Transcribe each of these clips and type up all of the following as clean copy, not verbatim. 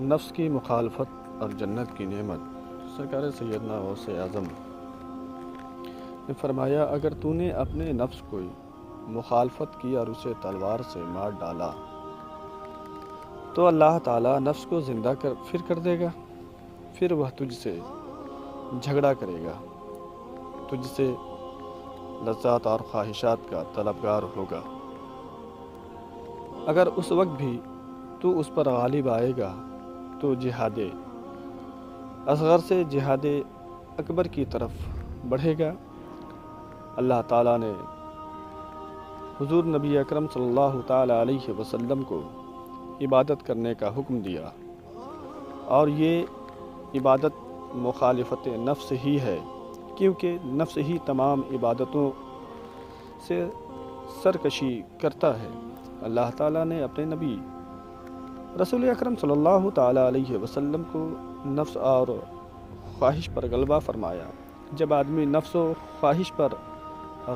نفس کی مخالفت اور جنت کی نعمت۔ سرکار سیدنا غوث اعظم نے فرمایا، اگر تو نے اپنے نفس کو مخالفت کی اور اسے تلوار سے مار ڈالا تو اللہ تعالیٰ نفس کو زندہ کر دے گا، پھر وہ تجھ سے جھگڑا کرے گا، تجھ سے لذات اور خواہشات کا طلبگار ہوگا۔ اگر اس وقت بھی تو اس پر غالب آئے گا تو جہاد اصغر سے جہاد اکبر کی طرف بڑھے گا۔ اللہ تعالیٰ نے حضور نبی اکرم صلی اللہ تعالیٰ علیہ وسلم کو عبادت کرنے کا حکم دیا، اور یہ عبادت مخالفت نفس ہی ہے، کیونکہ نفس ہی تمام عبادتوں سے سرکشی کرتا ہے۔ اللہ تعالیٰ نے اپنے نبی رسول اکرم صلی اللہ تعالیٰ علیہ وسلم کو نفس اور خواہش پر غلبہ فرمایا۔ جب آدمی نفس و خواہش پر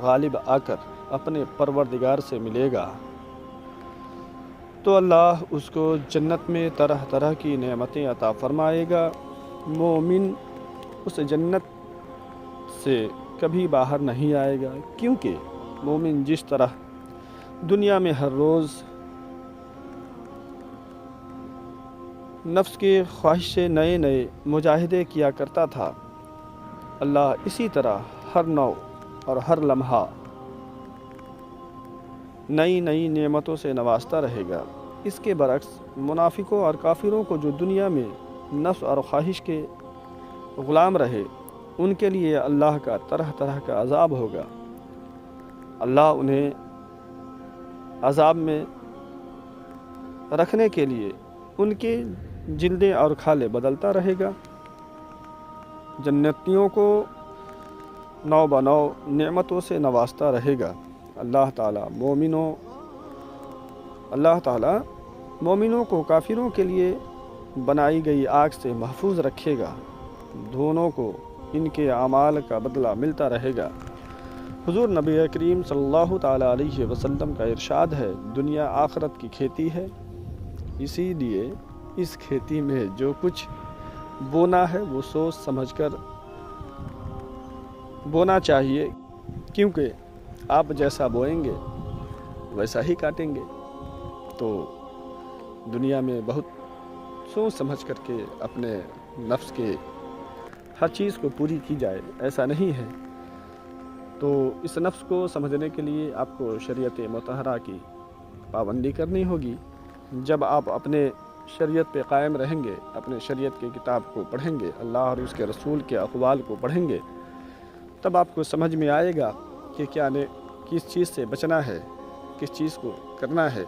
غالب آ کر اپنے پروردگار سے ملے گا تو اللہ اس کو جنت میں طرح طرح کی نعمتیں عطا فرمائے گا۔ مومن اس جنت سے کبھی باہر نہیں آئے گا، کیونکہ مومن جس طرح دنیا میں ہر روز نفس کی خواہش سے نئے مجاہدے کیا کرتا تھا، اللہ اسی طرح ہر نو اور ہر لمحہ نئی نعمتوں سے نوازتا رہے گا۔ اس کے برعکس منافقوں اور کافروں کو جو دنیا میں نفس اور خواہش کے غلام رہے، ان کے لیے اللہ کا طرح طرح کا عذاب ہوگا۔ اللہ انہیں عذاب میں رکھنے کے لیے ان کے جلدیں اور کھالیں بدلتا رہے گا۔ جنتیوں کو نو بنو نعمتوں سے نوازتا رہے گا۔ اللہ تعالیٰ مومنوں کو کافروں کے لیے بنائی گئی آگ سے محفوظ رکھے گا، دونوں کو ان کے اعمال کا بدلہ ملتا رہے گا۔ حضور نبی کریم صلی اللہ تعالیٰ علیہ وسلم کا ارشاد ہے، دنیا آخرت کی کھیتی ہے، اسی لیے اس کھیتی میں جو کچھ بونا ہے وہ سوچ سمجھ کر بونا چاہیے، کیونکہ آپ جیسا بوئیں گے ویسا ہی کاٹیں گے۔ تو دنیا میں بہت سوچ سمجھ کر کے اپنے نفس کے ہر چیز کو پوری کی جائے، ایسا نہیں ہے۔ تو اس نفس کو سمجھنے کے لیے آپ کو شریعت مطہرہ کی پابندی کرنی ہوگی۔ جب آپ اپنے شریعت پہ قائم رہیں گے، اپنے شریعت کی کتاب کو پڑھیں گے، اللہ اور اس کے رسول کے اقوال کو پڑھیں گے، تب آپ کو سمجھ میں آئے گا کہ کس چیز سے بچنا ہے، کس چیز کو کرنا ہے،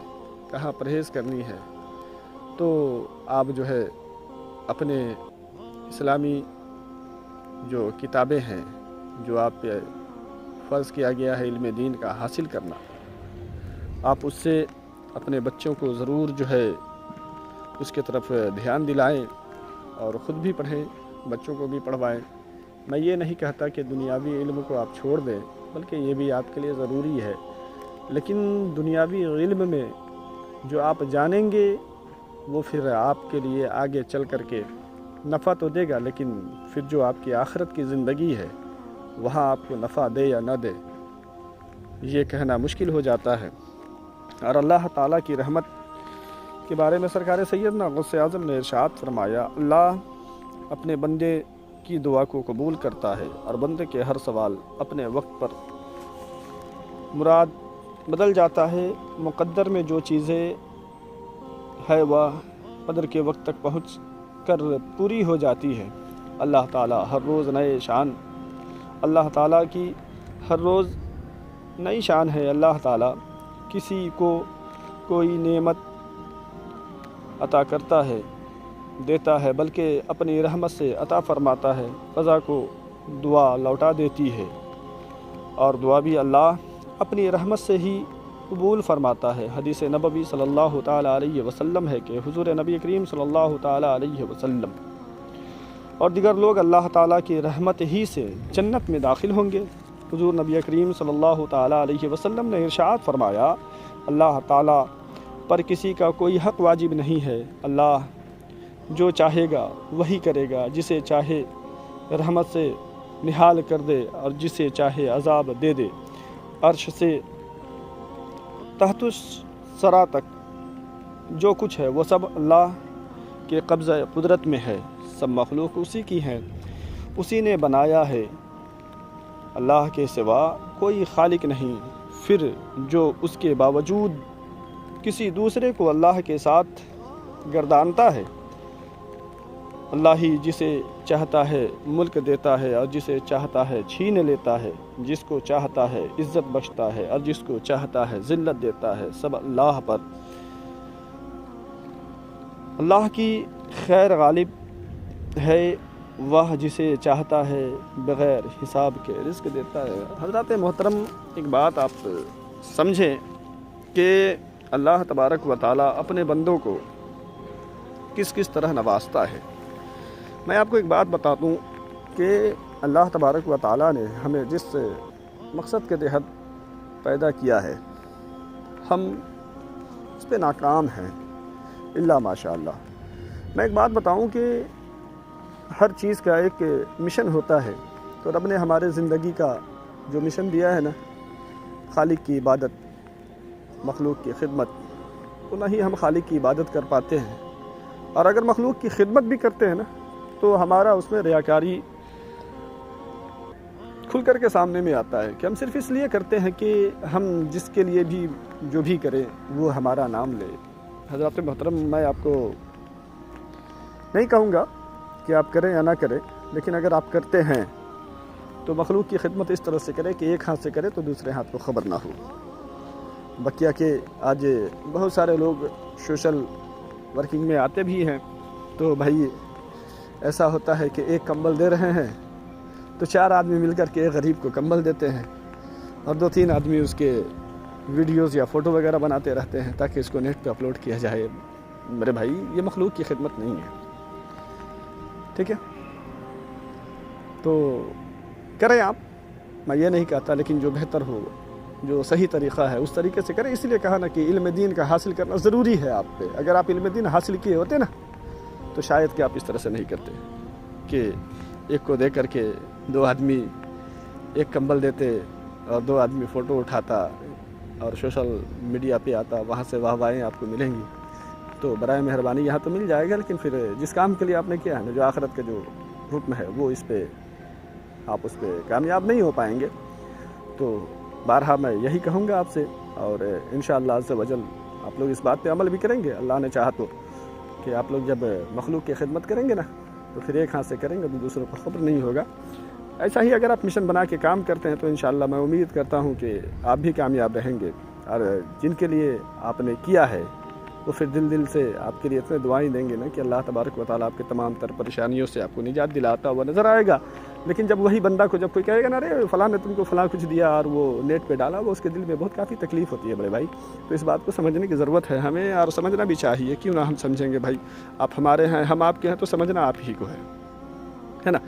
کہاں پرہیز کرنی ہے۔ تو آپ جو ہے اپنے اسلامی جو کتابیں ہیں، جو آپ پہ فرض کیا گیا ہے علم دین کا حاصل کرنا، آپ اس سے اپنے بچوں کو ضرور جو ہے اس کی طرف دھیان دلائیں اور خود بھی پڑھیں، بچوں کو بھی پڑھوائیں۔ میں یہ نہیں کہتا کہ دنیاوی علم کو آپ چھوڑ دیں، بلکہ یہ بھی آپ کے لیے ضروری ہے، لیکن دنیاوی علم میں جو آپ جانیں گے وہ پھر آپ کے لیے آگے چل کر کے نفع تو دے گا، لیکن پھر جو آپ کی آخرت کی زندگی ہے وہاں آپ کو نفع دے یا نہ دے یہ کہنا مشکل ہو جاتا ہے۔ اور اللہ تعالیٰ کی رحمت کے بارے میں سرکار سیدنا غوث اعظم نے ارشاد فرمایا، اللہ اپنے بندے کی دعا کو قبول کرتا ہے اور بندے کے ہر سوال اپنے وقت پر مراد بدل جاتا ہے۔ مقدر میں جو چیزیں ہے وہ قدر کے وقت تک پہنچ کر پوری ہو جاتی ہے۔ اللہ تعالیٰ ہر روز اللہ تعالیٰ کی ہر روز نئی شان ہے۔ اللہ تعالیٰ کسی کو کوئی نعمت عطا کرتا ہے، دیتا ہے، بلکہ اپنی رحمت سے عطا فرماتا ہے۔ قضا کو دعا لوٹا دیتی ہے، اور دعا بھی اللہ اپنی رحمت سے ہی قبول فرماتا ہے۔ حدیث نبوی صلی اللہ تعالیٰ علیہ وسلم ہے کہ حضور نبی کریم صلی اللہ تعالیٰ علیہ وسلم اور دیگر لوگ اللہ تعالیٰ کی رحمت ہی سے جنت میں داخل ہوں گے۔ حضور نبی کریم صلی اللہ تعالیٰ علیہ وسلم نے ارشاد فرمایا، اللہ تعالیٰ پر کسی کا کوئی حق واجب نہیں ہے، اللہ جو چاہے گا وہی کرے گا، جسے چاہے رحمت سے نہال کر دے اور جسے چاہے عذاب دے دے۔ عرش سے تحت الثری تک جو کچھ ہے وہ سب اللہ کے قبضہ قدرت میں ہے، سب مخلوق اسی کی ہیں، اسی نے بنایا ہے، اللہ کے سوا کوئی خالق نہیں۔ پھر جو اس کے باوجود کسی دوسرے کو اللہ کے ساتھ گردانتا ہے، اللہ ہی جسے چاہتا ہے ملک دیتا ہے اور جسے چاہتا ہے چھین لیتا ہے، جس کو چاہتا ہے عزت بخشتا ہے اور جس کو چاہتا ہے ذلت دیتا ہے، سب اللہ پر۔ اللہ کی خیر غالب ہے، وہ جسے چاہتا ہے بغیر حساب کے رزق دیتا ہے۔ حضرات محترم، ایک بات آپ سمجھیں کہ اللہ تبارک و تعالیٰ اپنے بندوں کو کس کس طرح نوازتا ہے۔ میں آپ کو ایک بات بتا دوں کہ اللہ تبارک و تعالیٰ نے ہمیں جس مقصد کے تحت پیدا کیا ہے، ہم اس پہ ناکام ہیں الا ماشاء اللہ۔ میں ایک بات بتاؤں کہ ہر چیز کا ایک مشن ہوتا ہے، تو رب نے ہمارے زندگی کا جو مشن دیا ہے نا، خالق کی عبادت، مخلوق کی خدمت، تو نہ ہی ہم خالق کی عبادت کر پاتے ہیں، اور اگر مخلوق کی خدمت بھی کرتے ہیں نا تو ہمارا اس میں ریاکاری کھل کر کے سامنے میں آتا ہے کہ ہم صرف اس لیے کرتے ہیں کہ ہم جس کے لیے بھی جو بھی کریں وہ ہمارا نام لے۔ حضرات محترم، میں آپ کو نہیں کہوں گا کہ آپ کریں یا نہ کریں، لیکن اگر آپ کرتے ہیں تو مخلوق کی خدمت اس طرح سے کریں کہ ایک ہاتھ سے کرے تو دوسرے ہاتھ کو خبر نہ ہو۔ بقیہ کہ آج بہت سارے لوگ سوشل ورکنگ میں آتے بھی ہیں، تو بھائی ایسا ہوتا ہے کہ ایک کمبل دے رہے ہیں تو 4 آدمی مل کر کے ایک غریب کو کمبل دیتے ہیں، اور 2-3 آدمی اس کے ویڈیوز یا فوٹو وغیرہ بناتے رہتے ہیں تاکہ اس کو نیٹ پہ اپلوڈ کیا جائے۔ میرے بھائی، یہ مخلوق کی خدمت نہیں ہے، ٹھیک ہے؟ تو کریں آپ، میں یہ نہیں کہتا، لیکن جو بہتر ہو، جو صحیح طریقہ ہے اس طریقے سے کریں۔ اس لیے کہا نا کہ علم دین کا حاصل کرنا ضروری ہے آپ پہ۔ اگر آپ علم دین حاصل کیے ہوتے نا تو شاید کہ آپ اس طرح سے نہیں کرتے کہ ایک کو دے کر کے 2 آدمی ایک کمبل دیتے اور 2 آدمی فوٹو اٹھاتا اور سوشل میڈیا پہ آتا، وہاں سے واہ واہیں آپ کو ملیں گی۔ تو برائے مہربانی یہاں تو مل جائے گا، لیکن پھر جس کام کے لیے آپ نے کیا ہے نا، جو آخرت کا جو حکم ہے، وہ اس پہ آپ اس پہ کامیاب نہیں ہو پائیں گے۔ تو بارہا میں یہی کہوں گا آپ سے، اور انشاءاللہ عز و جل آپ لوگ اس بات پہ عمل بھی کریں گے، اللہ نے چاہا تو، کہ آپ لوگ جب مخلوق کی خدمت کریں گے نا تو پھر ایک ہاتھ سے کریں گے تو دوسروں کو خبر نہیں ہوگا۔ ایسا ہی اگر آپ مشن بنا کے کام کرتے ہیں تو انشاءاللہ میں امید کرتا ہوں کہ آپ بھی کامیاب رہیں گے، اور جن کے لیے آپ نے کیا ہے وہ پھر دل سے آپ کے لیے اتنے دعائیں دیں گے نا کہ اللہ تبارک و تعالیٰ آپ کے تمام تر پریشانیوں سے آپ کو نجات دلاتا ہوا نظر آئے گا۔ لیکن جب وہی بندہ کو جب کوئی کہے گا نا، ارے فلاں نے تم کو فلاں کچھ دیا اور وہ نیٹ پہ ڈالا، وہ اس کے دل میں بہت کافی تکلیف ہوتی ہے بڑے بھائی۔ تو اس بات کو سمجھنے کی ضرورت ہے ہمیں، اور سمجھنا بھی چاہیے، کیوں نہ ہم سمجھیں گے بھائی؟ آپ ہمارے ہیں، ہم آپ کے ہیں، تو سمجھنا آپ ہی کو ہے نا۔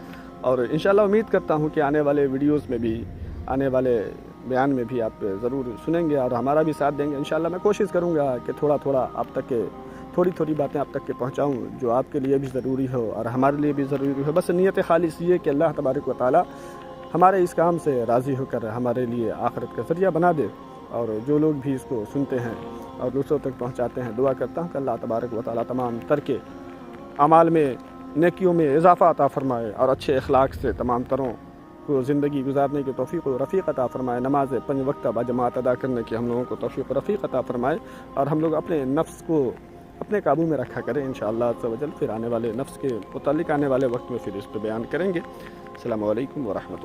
اور انشاءاللہ امید کرتا ہوں کہ آنے والے ویڈیوز میں بھی، آنے والے بیان میں بھی آپ ضرور سنیں گے اور ہمارا بھی ساتھ دیں گے۔ انشاءاللہ میں کوشش کروں گا کہ تھوڑا آپ تک تھوڑی باتیں آپ تک کے پہنچاؤں جو آپ کے لیے بھی ضروری ہو اور ہمارے لیے بھی ضروری ہو۔ بس نیت خالص یہ کہ اللہ تبارک و تعالیٰ ہمارے اس کام سے راضی ہو کر ہمارے لیے آخرت کا ذریعہ بنا دے، اور جو لوگ بھی اس کو سنتے ہیں اور دوسروں تک پہنچاتے ہیں، دعا کرتا ہوں کہ اللہ تبارک و تعالیٰ تمام تر کے اعمال میں، نیکیوں میں اضافہ عطا فرمائے، اور اچھے اخلاق سے تمام تروں کو زندگی گزارنے کی توفیق و رفیق عطا فرمائے، نماز 5 وقتہ باجماعت ادا کرنے کی ہم لوگوں کو توفیق و رفیق عطا فرمائے، اور ہم لوگ اپنے نفس کو اپنے قابو میں رکھا کریں انشاءاللہ عز و جل۔ پھر آنے والے نفس کے متعلق آنے والے وقت میں پھر اس پہ بیان کریں گے۔ السلام علیکم ورحمۃ اللہ۔